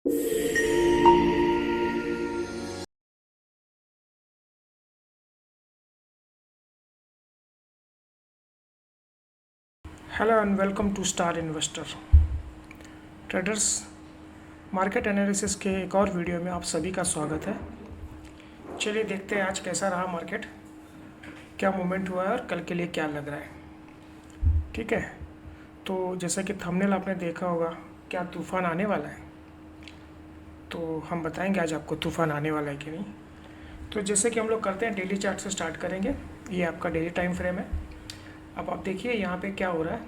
Hello and welcome to Star Investor Traders. Market analysis के एक और वीडियो में आप सभी का स्वागत है। चलिए देखते हैं आज कैसा रहा मार्केट, क्या मूवमेंट हुआ है और कल के लिए क्या लग रहा है। ठीक है, तो जैसा कि थंबनेल आपने देखा होगा, क्या तूफ़ान आने वाला है, तो हम बताएंगे आज आपको तूफ़ान आने वाला है कि नहीं। तो जैसे कि हम लोग करते हैं, डेली चार्ट से स्टार्ट करेंगे। ये आपका डेली टाइम फ्रेम है। अब आप देखिए यहाँ पे क्या हो रहा है।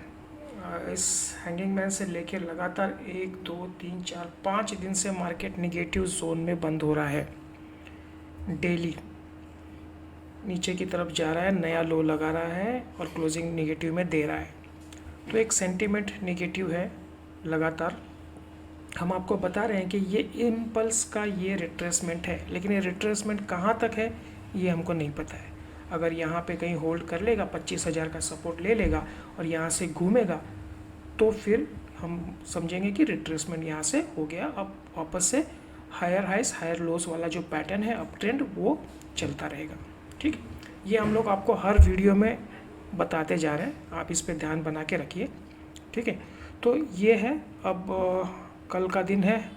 इस हैंगिंग मैन से लेके लगातार 1 2 3 4 5 दिन से मार्केट निगेटिव जोन में बंद हो रहा है। डेली नीचे की तरफ जा रहा है, नया लो लगा रहा है और क्लोजिंग निगेटिव में दे रहा है। तो एक सेंटीमेंट निगेटिव है लगातार। हम आपको बता रहे हैं कि ये इम्पल्स का ये रिट्रेसमेंट है, लेकिन ये रिट्रेसमेंट कहाँ तक है ये हमको नहीं पता है। अगर यहाँ पे कहीं होल्ड कर लेगा, 25,000 का सपोर्ट ले लेगा और यहाँ से घूमेगा, तो फिर हम समझेंगे कि रिट्रेसमेंट यहाँ से हो गया। अब वापस से हायर हाइस हायर लोस वाला जो पैटर्न है अप ट्रेंड वो चलता रहेगा। ठीक, ये हम लोग आपको हर वीडियो में बताते जा रहे हैं, आप इस पर ध्यान बना के रखिए। ठीक है, तो ये है। अब कल का दिन है।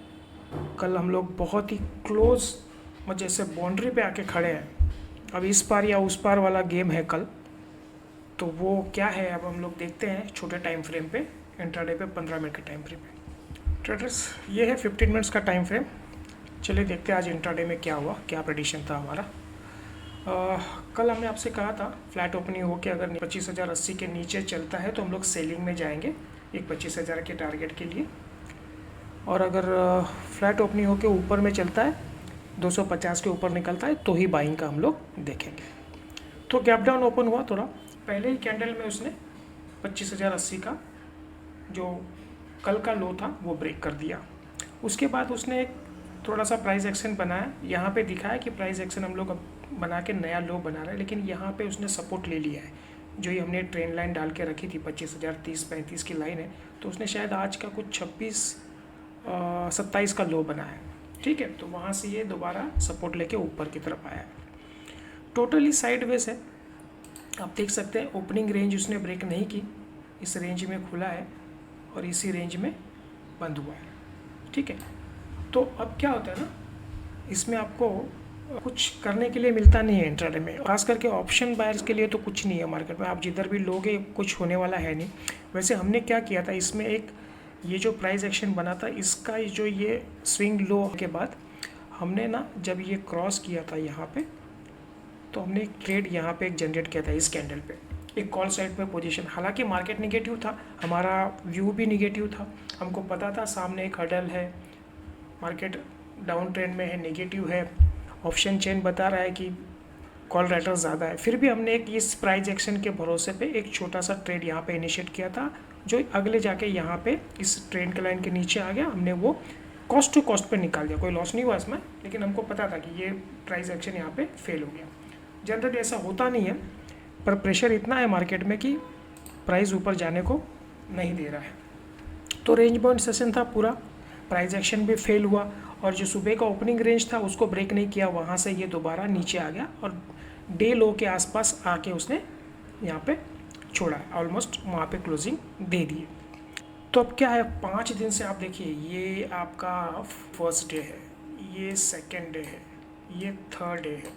कल हम लोग बहुत ही क्लोज जैसे बाउंड्री पे आके खड़े हैं। अब इस पार या उस पार वाला गेम है कल, तो वो क्या है अब हम लोग देखते हैं छोटे टाइम फ्रेम पे, इंट्राडे पे 15 मिनट के टाइम फ्रेम पे। ट्रेडर्स, ये है 15 मिनट्स का टाइम फ्रेम। चलिए देखते हैं आज इंट्राडे में क्या हुआ, क्या प्रेडिक्शन था हमारा। कल हमने आपसे कहा था फ्लैट ओपनिंग हो के अगर 25,080 के नीचे चलता है तो हम लोग सेलिंग में जाएंगे एक 25,000 के टारगेट के लिए, और अगर फ्लैट ओपनिंग हो के ऊपर में चलता है 250 के ऊपर निकलता है तो ही बाइंग का हम लोग देखेंगे। तो गैप डाउन ओपन हुआ, थोड़ा पहले ही कैंडल में उसने 25,080 का जो कल का लो था वो ब्रेक कर दिया। उसके बाद उसने एक थोड़ा सा प्राइस एक्शन बनाया। यहाँ पे दिखाया कि प्राइस एक्शन हम लोग अब बना के नया लो बना रहे हैं, लेकिन यहाँ पे उसने सपोर्ट ले लिया है। जो ही हमने ट्रेंड लाइन डाल के रखी थी 25,000 30-35 की लाइन है, तो उसने शायद आज का कुछ 26-27 का लो बनाया है। ठीक है, तो वहाँ से ये दोबारा सपोर्ट लेके ऊपर की तरफ आया है। टोटली साइडवेज है, आप देख सकते हैं। ओपनिंग रेंज उसने ब्रेक नहीं की, इस रेंज में खुला है और इसी रेंज में बंद हुआ है। ठीक है, तो अब क्या होता है ना, इसमें आपको कुछ करने के लिए मिलता नहीं है इंट्राडे में, खास करके ऑप्शन बायर्स के लिए तो कुछ नहीं है मार्केट में। आप जिधर भी लोगे कुछ होने वाला है नहीं। वैसे हमने क्या किया था, इसमें एक ये जो प्राइस एक्शन बना था, इसका जो ये स्विंग लो के बाद हमने ना जब ये क्रॉस किया था यहाँ पे, तो हमने एक ट्रेड यहाँ पे एक जनरेट किया था इस कैंडल पे, एक कॉल साइड पे पोजीशन। हालांकि मार्केट निगेटिव था, हमारा व्यू भी निगेटिव था, हमको पता था सामने एक हडल है, मार्केट डाउन ट्रेंड में है, निगेटिव है, ऑप्शन चेन बता रहा है कि कॉल राइटर ज़्यादा है। फिर भी हमने एक इस प्राइस एक्शन के भरोसे पे एक छोटा सा ट्रेड यहाँ पे इनिशिएट किया था, जो अगले जाके यहाँ पे इस ट्रेंड के लाइन के नीचे आ गया। हमने वो कॉस्ट टू कॉस्ट पे निकाल दिया, कोई लॉस नहीं हुआ इसमें, लेकिन हमको पता था कि ये प्राइस एक्शन यहाँ पे फेल हो गया। जनरली ऐसा होता नहीं है, पर प्रेशर इतना है मार्केट में कि प्राइस ऊपर जाने को नहीं दे रहा है। तो रेंज बाउंड सेशन था पूरा, प्राइस एक्शन भी फेल हुआ, और जो सुबह का ओपनिंग रेंज था उसको ब्रेक नहीं किया, वहाँ से ये दोबारा नीचे आ गया और डे लो के आसपास आके उसने यहाँ पे छोड़ा, ऑलमोस्ट वहाँ पे क्लोजिंग दे दी। तो अब क्या है, 5 दिन से आप देखिए, ये आपका फर्स्ट डे है, ये सेकेंड डे है, ये थर्ड डे है,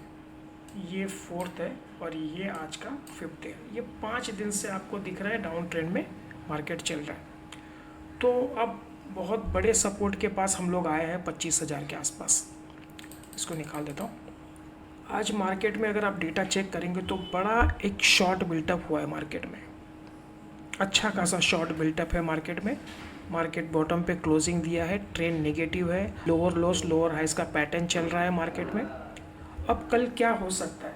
ये फोर्थ है और ये आज का फिफ्थ है। ये 5 दिन से आपको दिख रहा है डाउन ट्रेंड में मार्केट चल रहा है। तो अब बहुत बड़े सपोर्ट के पास हम लोग आए हैं 25,000 के आसपास। इसको निकाल देता हूँ। आज मार्केट में अगर आप डेटा चेक करेंगे तो बड़ा एक शॉर्ट बिल्टअप हुआ है मार्केट में, अच्छा खासा शॉर्ट बिल्टअप है मार्केट में। मार्केट बॉटम पे क्लोजिंग दिया है, ट्रेंड नेगेटिव है, लोअर लोस लोअर हाइस का पैटर्न चल रहा है मार्केट में। अब कल क्या हो सकता है,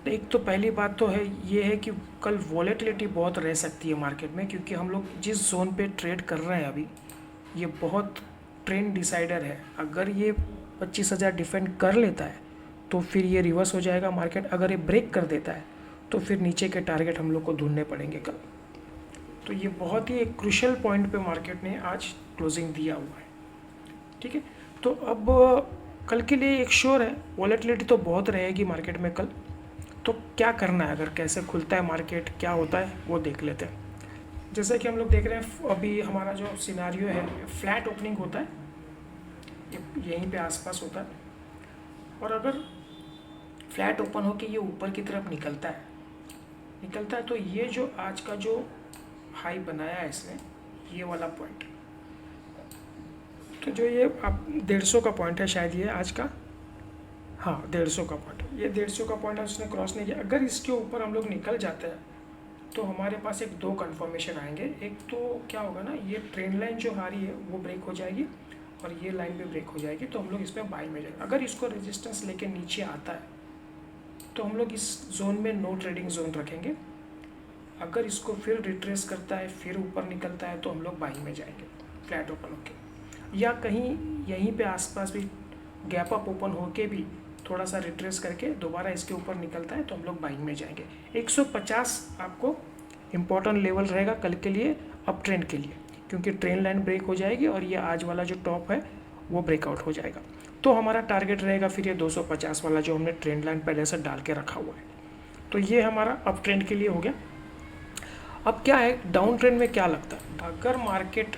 एक तो पहली बात तो है ये है कि कल वॉलेटिलिटी बहुत रह सकती है मार्केट में, क्योंकि हम लोग जिस जोन पे ट्रेड कर रहे हैं अभी, ये बहुत ट्रेंड डिसाइडर है। अगर ये 25,000 डिफेंड कर लेता है तो फिर ये रिवर्स हो जाएगा मार्केट, अगर ये ब्रेक कर देता है तो फिर नीचे के टारगेट हम लोग को ढूंढने पड़ेंगे कल। तो ये बहुत ही एक क्रूशियल पॉइंट पे मार्केट ने आज क्लोजिंग दिया हुआ है। ठीक है। तो अब कल के लिए एक श्योर है, वॉलेटिलिटी तो बहुत रहेगी मार्केट में कल। तो क्या करना है, अगर कैसे खुलता है मार्केट, क्या होता है वो देख लेते हैं। जैसे कि हम लोग देख रहे हैं अभी हमारा जो सिनारियो है, फ्लैट ओपनिंग होता है, यहीं पे आसपास होता है, और अगर फ्लैट ओपन होके ये ऊपर की तरफ निकलता है तो ये जो आज का जो हाई बनाया है इसने, ये वाला पॉइंट, तो जो ये आप 150 का पॉइंट है शायद ये आज का, हाँ 150 का पॉइंट, ये 150 का पॉइंट है, उसने क्रॉस नहीं किया। अगर इसके ऊपर हम लोग निकल जाते हैं तो हमारे पास एक दो कन्फर्मेशन आएंगे। एक तो क्या होगा ना, ये ट्रेंड लाइन जो आ रही है वो ब्रेक हो जाएगी और ये लाइन भी ब्रेक हो जाएगी, तो हम लोग इसमें बाई में जाएंगे। अगर इसको रेजिस्टेंस लेके नीचे आता है तो हम लोग इस जोन में नो ट्रेडिंग जोन रखेंगे। अगर इसको फिर रिट्रेस करता है, फिर ऊपर निकलता है, तो हम लोग बाई में जाएंगे फ्लैट ओपन होके, या कहीं यहीं पे आसपास भी गैप अप ओपन होके भी थोड़ा सा रिट्रेस करके दोबारा इसके ऊपर निकलता है तो हम लोग बाइंग में जाएंगे। 150 आपको इम्पोर्टेंट लेवल रहेगा कल के लिए, अप ट्रेंड के लिए, क्योंकि ट्रेंड लाइन ब्रेक हो जाएगी और ये आज वाला जो टॉप है वो ब्रेकआउट हो जाएगा। तो हमारा टारगेट रहेगा फिर ये 250 वाला जो हमने ट्रेंड लाइन पहले से डाल के रखा हुआ है। तो ये हमारा अप ट्रेंड के लिए हो गया। अब क्या है, डाउन ट्रेंड में क्या लगता है, अगर मार्केट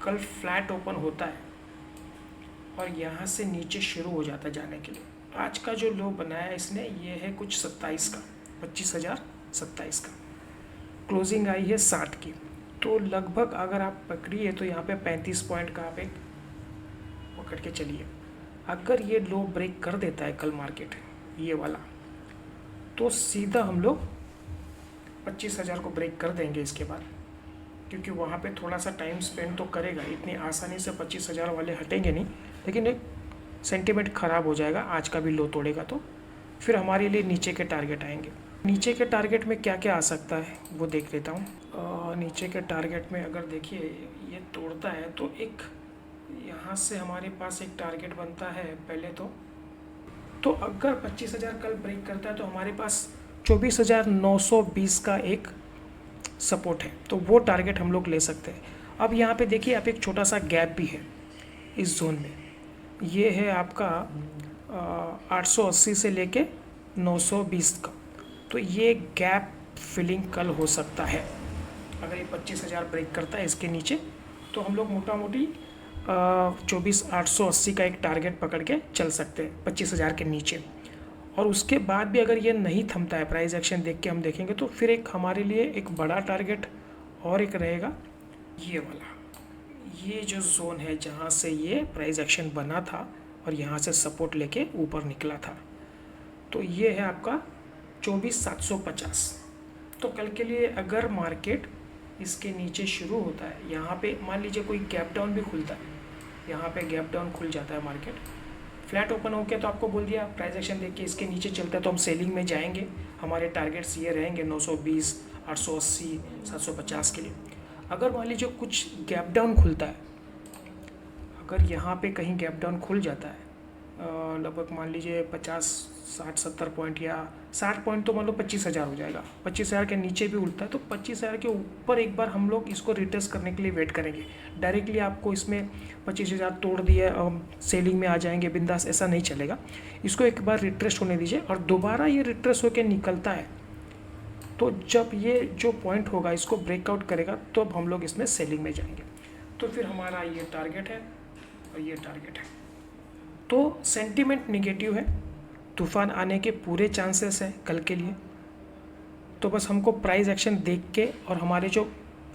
कल फ्लैट ओपन होता है और यहाँ से नीचे शुरू हो जाता है जाने के लिए, आज का जो लो बनाया इसने ये है कुछ 27 का, 25,027 का, क्लोजिंग आई है 60 की, तो लगभग अगर आप पकड़िए तो यहाँ पे 35 पॉइंट का आप एक पकड़ के चलिए। अगर ये लो ब्रेक कर देता है कल मार्केट ये वाला, तो सीधा हम लोग 25,000 को ब्रेक कर देंगे इसके बाद, क्योंकि वहाँ पे थोड़ा सा टाइम स्पेंड तो करेगा, इतनी आसानी से 25,000 वाले हटेंगे नहीं, लेकिन एक सेंटीमेंट ख़राब हो जाएगा, आज का भी लो तोड़ेगा तो फिर हमारे लिए नीचे के टारगेट आएंगे। नीचे के टारगेट में क्या क्या आ सकता है वो देख लेता हूँ। नीचे के टारगेट में अगर देखिए ये तोड़ता है तो एक यहाँ से हमारे पास एक टारगेट बनता है पहले तो अगर 25,000 कल ब्रेक करता है तो हमारे पास 24,920 का एक सपोर्ट है, तो वो टारगेट हम लोग ले सकते हैं। अब यहाँ पे देखिए आप एक छोटा सा गैप भी है इस जोन में, ये है आपका 880 से लेके 920 का, तो ये गैप फिलिंग कल हो सकता है। अगर ये 25,000 ब्रेक करता है इसके नीचे तो हम लोग मोटा मोटी 24,880 का एक टारगेट पकड़ के चल सकते हैं 25,000 के नीचे। और उसके बाद भी अगर ये नहीं थमता है, प्राइस एक्शन देख के हम देखेंगे, तो फिर एक हमारे लिए एक बड़ा टारगेट और एक रहेगा ये वाला, ये जो जोन है जहाँ से ये प्राइस एक्शन बना था और यहाँ से सपोर्ट लेके ऊपर निकला था, तो ये है आपका 24,750। तो कल के लिए अगर मार्केट इसके नीचे शुरू होता है, यहाँ पे मान लीजिए कोई गैप डाउन भी खुलता है, यहाँ पे गैप डाउन खुल जाता है मार्केट, फ्लैट ओपन हो गया तो आपको बोल दिया प्राइस एक्शन देख के इसके नीचे चलता है तो हम सेलिंग में जाएंगे। हमारे टारगेट्स ये रहेंगे 920, 880, 750 के लिए। अगर मान लीजिए कुछ गैप डाउन खुलता है, अगर यहाँ पे कहीं गैप डाउन खुल जाता है लगभग मान लीजिए 50, 60, 70 पॉइंट या 60 पॉइंट, तो मान लो 25,000 हो जाएगा। 25,000 के नीचे भी उठता है तो 25,000 के ऊपर एक बार हम लोग इसको रिटेस्ट करने के लिए वेट करेंगे। डायरेक्टली आपको इसमें 25,000 तोड़ दिया सेलिंग में आ जाएंगे बिंदास, ऐसा नहीं चलेगा। इसको एक बार रिट्रेस्ट होने दीजिए और दोबारा ये रिट्रेस्ट होकर निकलता है तो जब ये जो पॉइंट होगा इसको ब्रेकआउट करेगा तो अब हम लोग इसमें सेलिंग में जाएंगे। तो फिर हमारा ये टारगेट है और ये टारगेट है। तो सेंटीमेंट निगेटिव है, तूफान आने के पूरे चांसेस हैं कल के लिए। तो बस हमको प्राइस एक्शन देख के और हमारे जो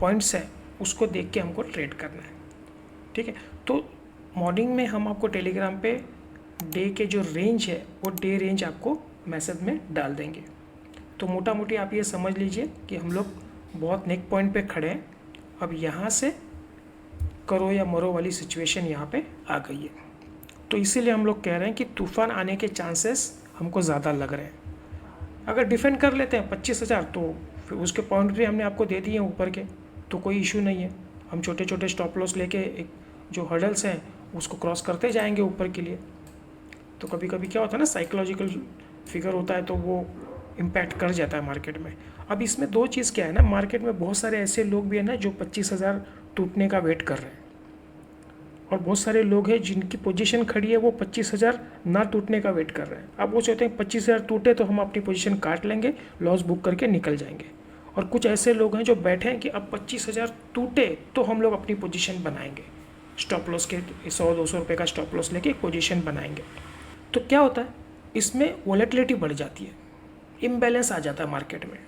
पॉइंट्स हैं उसको देख के हमको ट्रेड करना है, ठीक है। तो मॉर्निंग में हम आपको टेलीग्राम पे डे के जो रेंज है वो डे रेंज आपको मैसेज में डाल देंगे। तो मोटा मोटी आप ये समझ लीजिए कि हम लोग बहुत नेक पॉइंट पे खड़े हैं। अब यहाँ से करो या मरो वाली सिचुएशन यहाँ पे आ गई है, तो इसीलिए हम लोग कह रहे हैं कि तूफान आने के चांसेस हमको ज़्यादा लग रहे हैं। अगर डिफेंड कर लेते हैं 25,000 तो फिर उसके पॉइंट भी हमने आपको दे दिए हैं ऊपर के, तो कोई इशू नहीं है। हम छोटे छोटे स्टॉप लॉस लेके एक जो हर्डल्स हैं उसको क्रॉस करते जाएंगे ऊपर के लिए। तो कभी कभी क्या होता है ना, साइकोलॉजिकल फिगर होता है तो वो इम्पैक्ट कर जाता है मार्केट में। अब इसमें दो चीज़ क्या है ना, मार्केट में बहुत सारे ऐसे लोग भी हैं ना जो 25,000 टूटने का वेट कर रहे हैं, और बहुत सारे लोग हैं जिनकी पोजीशन खड़ी है वो 25,000 ना टूटने का वेट कर रहे हैं। अब वो सोचते हैं 25,000 टूटे तो हम अपनी पोजीशन काट लेंगे, लॉस बुक करके निकल जाएंगे। और कुछ ऐसे लोग हैं जो बैठे हैं कि अब 25,000 टूटे तो हम लोग अपनी पोजीशन बनाएंगे, स्टॉप लॉस के 100-200 रुपये का स्टॉप लॉस लेके एक पोजीशन बनाएंगे। तो क्या होता है, इसमें वॉलेटिलिटी बढ़ जाती है, इम्बैलेंस आ जाता है मार्केट में।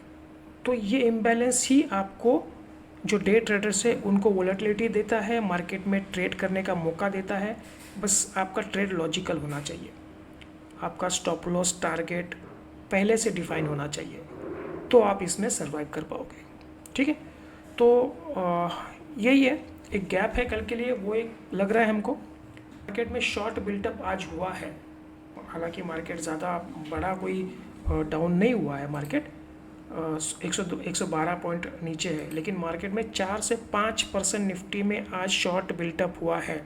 तो ये इम्बैलेंस ही आपको, जो डे ट्रेडर्स है उनको वॉलेटिलिटी देता है, मार्केट में ट्रेड करने का मौका देता है। बस आपका ट्रेड लॉजिकल होना चाहिए, आपका स्टॉप लॉस टारगेट पहले से डिफाइन होना चाहिए, तो आप इसमें सर्वाइव कर पाओगे। ठीक है, तो यही है, एक गैप है कल के लिए, वो एक लग रहा है हमको। मार्केट में शॉर्ट बिल्टअप आज हुआ है, हालांकि मार्केट ज़्यादा बड़ा कोई डाउन नहीं हुआ है, मार्केट 112 पॉइंट नीचे है, लेकिन मार्केट में 4 से 5% निफ्टी में आज शॉर्ट बिल्टअप हुआ है।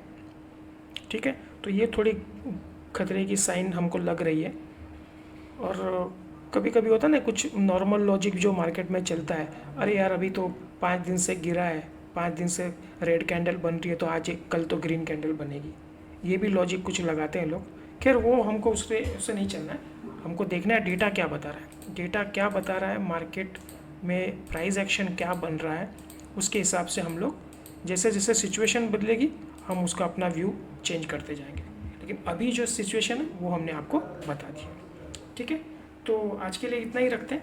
ठीक है, तो ये थोड़ी खतरे की साइन हमको लग रही है। और कभी कभी होता है ना, कुछ नॉर्मल लॉजिक जो मार्केट में चलता है, अरे यार अभी तो 5 दिन से गिरा है, 5 दिन से रेड कैंडल बन रही है, तो आज कल तो ग्रीन कैंडल बनेगी, ये भी लॉजिक कुछ लगाते हैं लोग। खैर वो हमको उससे नहीं चलना है, हमको देखना है डेटा क्या बता रहा है, डेटा क्या बता रहा है, मार्केट में प्राइस एक्शन क्या बन रहा है, उसके हिसाब से हम लोग जैसे जैसे सिचुएशन बदलेगी हम उसका अपना व्यू चेंज करते जाएंगे। लेकिन अभी जो सिचुएशन है वो हमने आपको बता दी। ठीक है, तो आज के लिए इतना ही रखते हैं,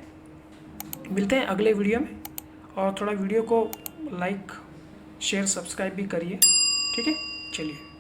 मिलते हैं अगले वीडियो में। और थोड़ा वीडियो को लाइक शेयर सब्सक्राइब भी करिए। ठीक है, चलिए।